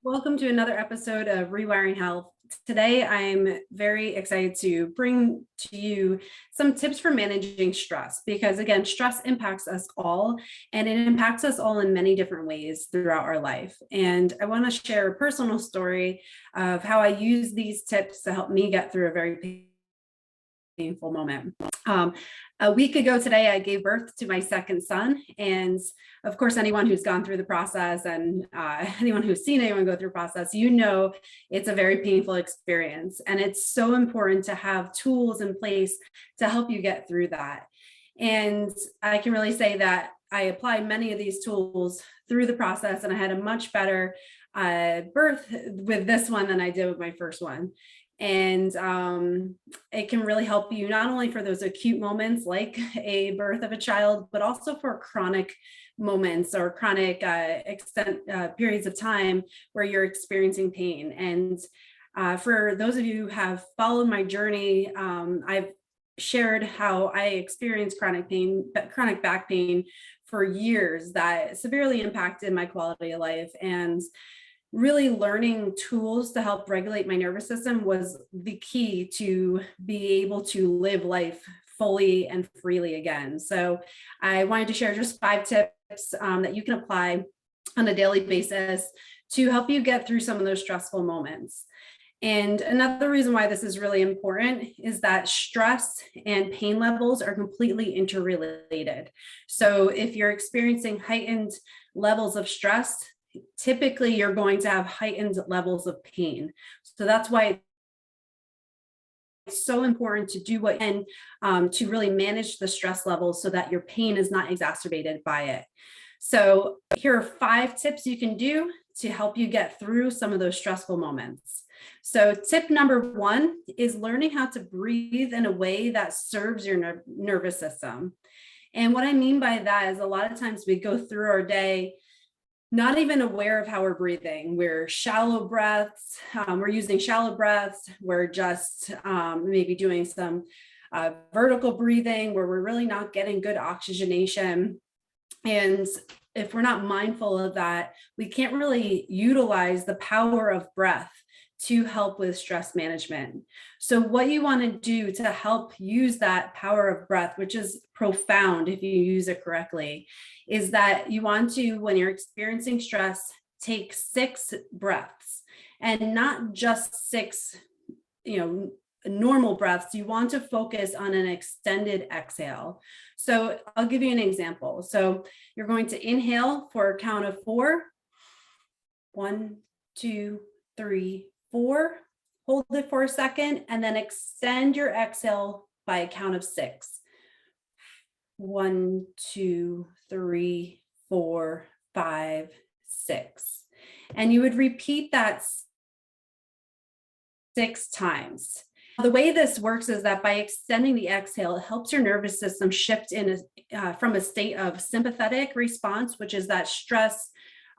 Welcome to another episode of Rewiring Health. Today, I'm very excited to bring to you some tips for managing stress because, again, stress impacts us all and it impacts us all in many different ways throughout our life. And I want to share a personal story of how I use these tips to help me get through a very painful moment. A week ago today, I gave birth to my second son. And of course, anyone who's gone through the process and anyone who's seen anyone go through the process, you know it's a very painful experience. And it's so important to have tools in place to help you get through that. And I can really say that I applied many of these tools through the process, and I had a much better birth with this one than I did with my first one. And it can really help you not only for those acute moments like a birth of a child, but also for chronic moments or chronic periods of time where you're experiencing pain. And for those of you who have followed my journey, I've shared how I experienced chronic back pain for years that severely impacted my quality of life. And really learning tools to help regulate my nervous system was the key to be able to live life fully and freely again. So I wanted to share just 5 tips that you can apply on a daily basis to help you get through some of those stressful moments. And another reason why this is really important is that stress and pain levels are completely interrelated. So if you're experiencing heightened levels of stress, typically you're going to have heightened levels of pain. So that's why it's so important to do what you can to really manage the stress levels so that your pain is not exacerbated by it. So here are 5 tips you can do to help you get through some of those stressful moments. So tip number 1 is learning how to breathe in a way that serves your nervous system. And what I mean by that is a lot of times we go through our day not even aware of how we're breathing. We're shallow breaths. We're using shallow breaths. We're just maybe doing some vertical breathing where we're really not getting good oxygenation. And if we're not mindful of that, we can't really utilize the power of breath to help with stress management. So what you want to do to help use that power of breath, which is profound if you use it correctly, is that you want to, when you're experiencing stress, take 6 breaths, and not just 6, normal breaths. You want to focus on an extended exhale. So I'll give you an example. So you're going to inhale for a count of 4. 1, 2, 3, 4. Hold it for a second, and then extend your exhale by a count of 6. 1, 2, 3, 4, 5, 6. And you would repeat that 6 times. The way this works is that by extending the exhale, it helps your nervous system shift from a state of sympathetic response, which is that stress,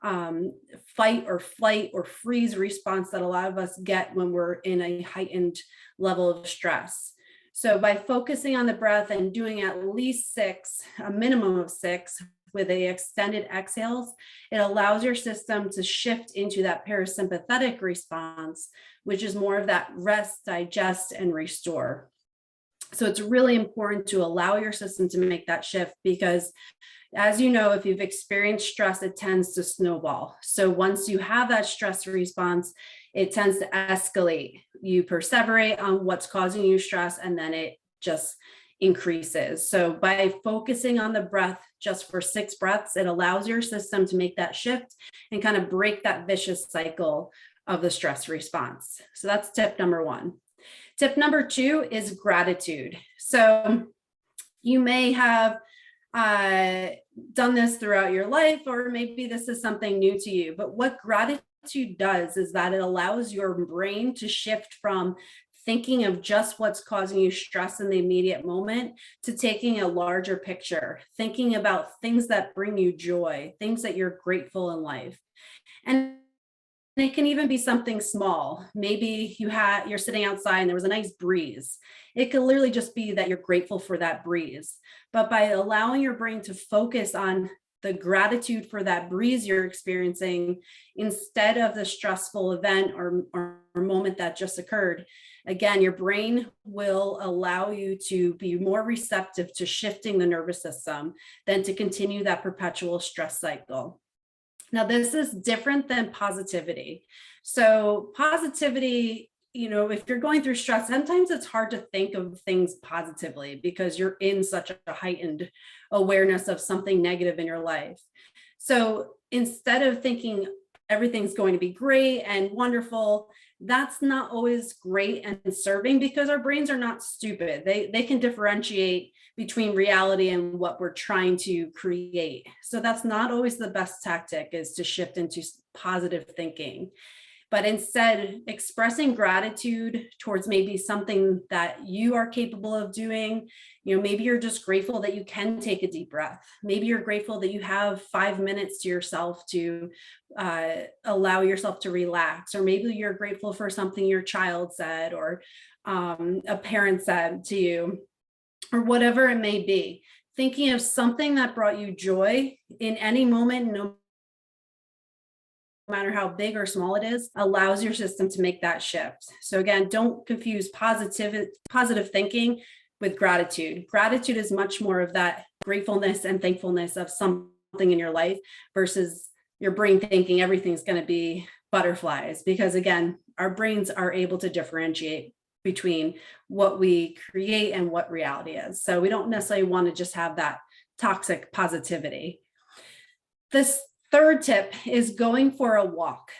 fight or flight or freeze response that a lot of us get when we're in a heightened level of stress. So by focusing on the breath and doing at least 6, a minimum of 6, with the extended exhales, it allows your system to shift into that parasympathetic response, which is more of that rest, digest, and restore. So it's really important to allow your system to make that shift because, as you know, if you've experienced stress, it tends to snowball. So once you have that stress response, it tends to escalate. You perseverate on what's causing you stress, and then it just increases. So by focusing on the breath just for 6 breaths, it allows your system to make that shift and kind of break that vicious cycle of the stress response. So that's tip number 1. Tip number 2 is gratitude. So you may have done this throughout your life, or maybe this is something new to you, but what gratitude does is that it allows your brain to shift from thinking of just what's causing you stress in the immediate moment to taking a larger picture, thinking about things that bring you joy, things that you're grateful in life. And it can even be something small. Maybe you're sitting outside and there was a nice breeze. It could literally just be that you're grateful for that breeze. But by allowing your brain to focus on the gratitude for that breeze you're experiencing instead of the stressful event or moment that just occurred, again, your brain will allow you to be more receptive to shifting the nervous system than to continue that perpetual stress cycle. Now, this is different than positivity. So positivity, if you're going through stress, sometimes it's hard to think of things positively because you're in such a heightened awareness of something negative in your life. So instead of thinking everything's going to be great and wonderful, that's not always great and serving because our brains are not stupid. They can differentiate between reality and what we're trying to create. So that's not always the best tactic, is to shift into positive thinking. But instead, expressing gratitude towards maybe something that you are capable of doing. Maybe you're just grateful that you can take a deep breath. Maybe you're grateful that you have 5 minutes to yourself to allow yourself to relax. Or maybe you're grateful for something your child said or a parent said to you, or whatever it may be. Thinking of something that brought you joy in any moment, no matter how big or small it is, allows your system to make that shift. So again, don't confuse positive thinking with gratitude. Gratitude is much more of that gratefulness and thankfulness of something in your life versus your brain thinking everything's going to be butterflies. Because again, our brains are able to differentiate between what we create and what reality is. So we don't necessarily want to just have that toxic positivity. This third tip is going for a walk.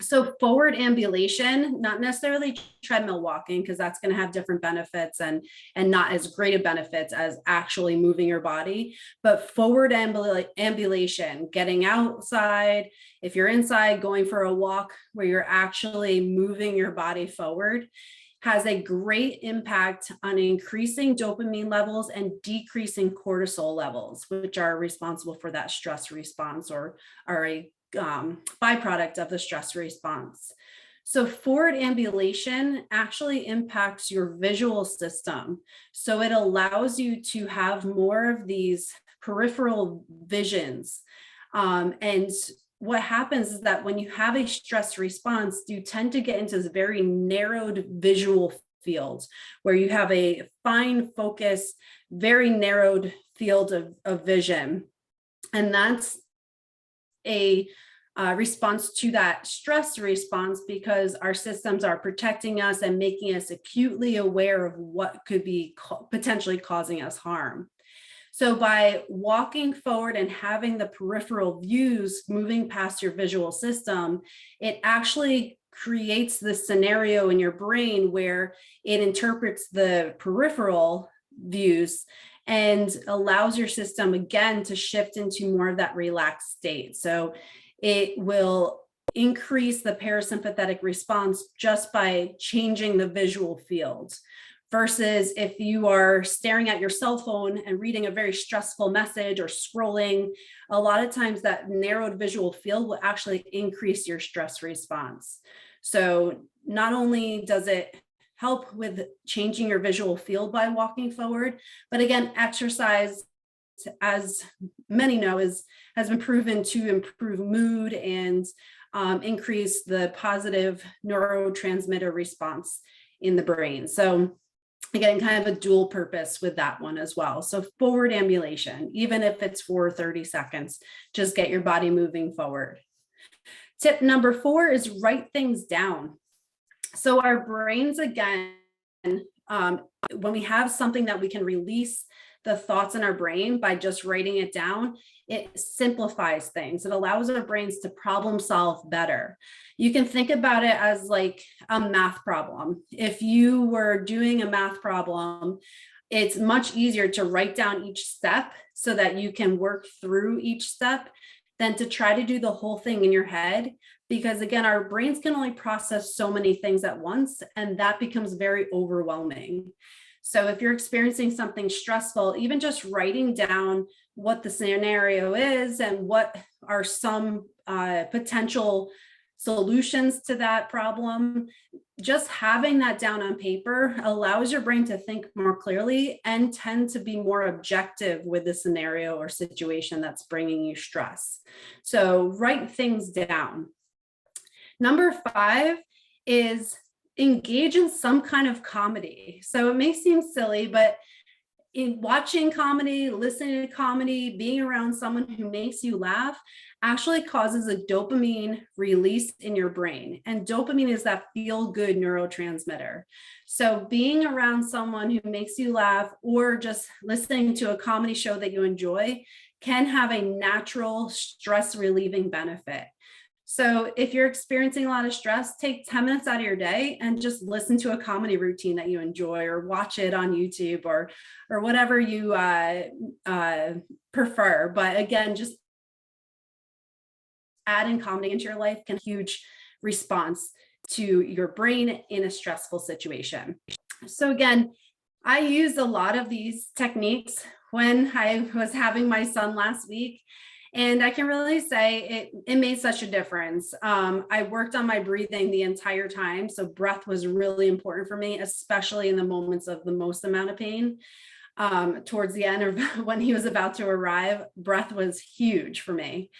So forward ambulation, not necessarily treadmill walking, because that's going to have different benefits and not as great of benefits as actually moving your body, but forward ambulation, getting outside. If you're inside, going for a walk where you're actually moving your body forward, has a great impact on increasing dopamine levels and decreasing cortisol levels, which are responsible for that stress response or are a byproduct of the stress response. So forward ambulation actually impacts your visual system. So it allows you to have more of these peripheral visions. And what happens is that when you have a stress response, you tend to get into this very narrowed visual field where you have a fine focus, very narrowed field of vision. And that's a response to that stress response because our systems are protecting us and making us acutely aware of what could be potentially causing us harm. So by walking forward and having the peripheral views moving past your visual system, it actually creates this scenario in your brain where it interprets the peripheral views and allows your system again to shift into more of that relaxed state. So it will increase the parasympathetic response just by changing the visual field. Versus if you are staring at your cell phone and reading a very stressful message or scrolling, a lot of times that narrowed visual field will actually increase your stress response. So not only does it help with changing your visual field by walking forward, but again, exercise, as many know, has been proven to improve mood and increase the positive neurotransmitter response in the brain. So again, kind of a dual purpose with that one as well. So forward ambulation, even if it's for 30 seconds, just get your body moving forward. Tip number 4 is write things down. So our brains, again, when we have something that we can release the thoughts in our brain by just writing it down, it simplifies things. It allows our brains to problem solve better. You can think about it as like a math problem. If you were doing a math problem, it's much easier to write down each step so that you can work through each step than to try to do the whole thing in your head. Because again, our brains can only process so many things at once, and that becomes very overwhelming. So if you're experiencing something stressful, even just writing down what the scenario is and what are some potential solutions to that problem. Just having that down on paper allows your brain to think more clearly and tend to be more objective with the scenario or situation that's bringing you stress. So write things down. Number 5 is engage in some kind of comedy. So it may seem silly, but in watching comedy, listening to comedy, being around someone who makes you laugh actually causes a dopamine release in your brain. And dopamine is that feel-good neurotransmitter. So being around someone who makes you laugh or just listening to a comedy show that you enjoy can have a natural stress relieving benefit. So if you're experiencing a lot of stress, take 10 minutes out of your day and just listen to a comedy routine that you enjoy, or watch it on YouTube, or whatever you prefer. But again, just adding comedy into your life can huge response to your brain in a stressful situation. So again, I used a lot of these techniques when I was having my son last week. And I can really say it made such a difference. I worked on my breathing the entire time. So breath was really important for me, especially in the moments of the most amount of pain. Towards the end of when he was about to arrive, breath was huge for me.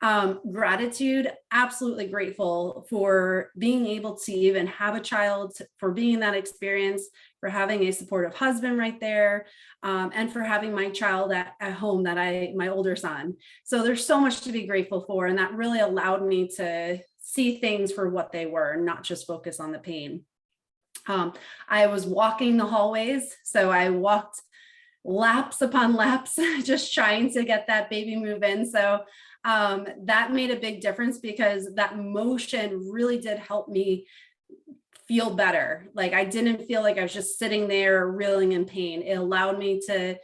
Gratitude, absolutely grateful for being able to even have a child, for being in that experience, for having a supportive husband right there, and for having my child at home, my older son. So there's so much to be grateful for. And that really allowed me to see things for what they were, not just focus on the pain. I was walking the hallways. So I walked laps upon laps, just trying to get that baby move in. So that made a big difference, because that motion really did help me feel better. Like I didn't feel like I was just sitting there reeling in pain. It allowed me to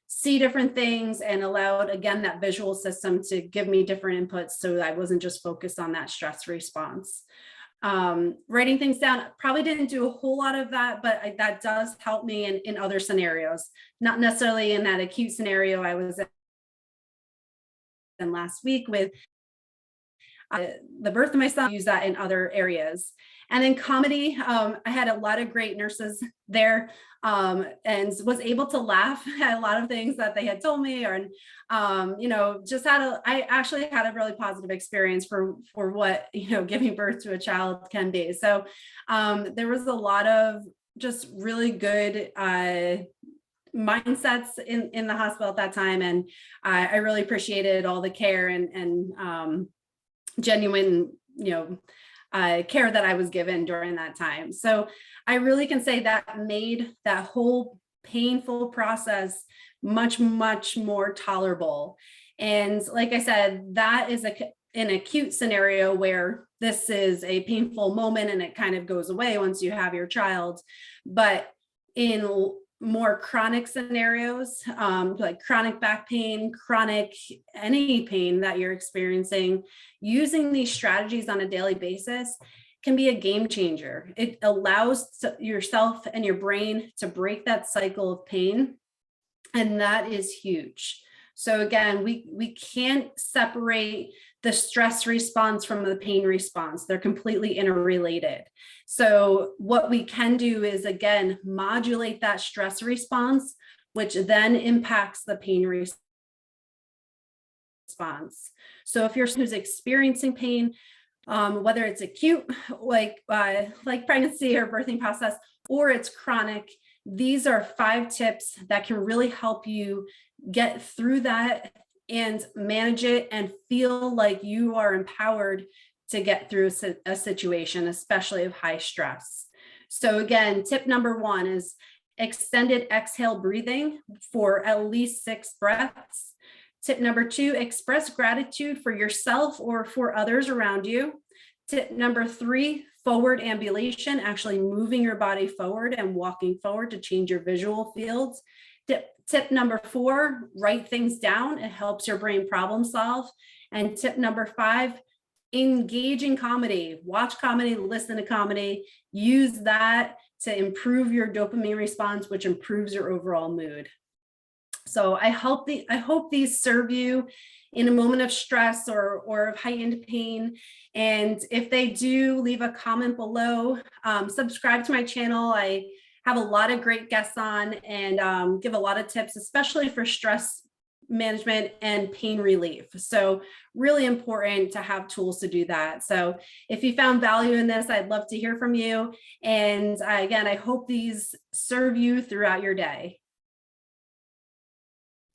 see different things and allowed, again, that visual system to give me different inputs, so that I wasn't just focused on that stress response. Writing things down, probably didn't do a whole lot of that, but that does help me in other scenarios, not necessarily in that acute scenario I was in last week with the birth of my son. Use that in other areas. And then comedy, I had a lot of great nurses there, and was able to laugh at a lot of things that they had told me, or just I actually had a really positive experience for what giving birth to a child can be. So there was a lot of just really good mindsets in the hospital at that time, and I really appreciated all the care and genuine care that I was given during that time. So I really can say that made that whole painful process much more tolerable. And like I said, that is an acute scenario where this is a painful moment and it kind of goes away once you have your child. But in more chronic scenarios, like chronic back pain, chronic any pain that you're experiencing, using these strategies on a daily basis can be a game changer. It allows yourself and your brain to break that cycle of pain, and that is huge. So again, we can't separate the stress response from the pain response. They're completely interrelated. So what we can do is, again, modulate that stress response, which then impacts the pain response. So if you're someone who's experiencing pain, whether it's acute, like pregnancy or birthing process, or it's chronic, these are 5 tips that can really help you get through that and manage it and feel like you are empowered to get through a situation, especially of high stress. So again, tip number 1 is extended exhale breathing for at least 6 breaths. Tip number 2, express gratitude for yourself or for others around you. Tip number 3, forward ambulation, actually moving your body forward and walking forward to change your visual fields. Tip number 4, write things down. It helps your brain problem solve. And tip number 5, engage in comedy. Watch comedy, listen to comedy. Use that to improve your dopamine response, which improves your overall mood. So I hope these serve you in a moment of stress or of heightened pain. And if they do, leave a comment below. Subscribe to my channel. I have a lot of great guests on and give a lot of tips, especially for stress management and pain relief. So really important to have tools to do that. So if you found value in this, I'd love to hear from you. And again, I hope these serve you throughout your day.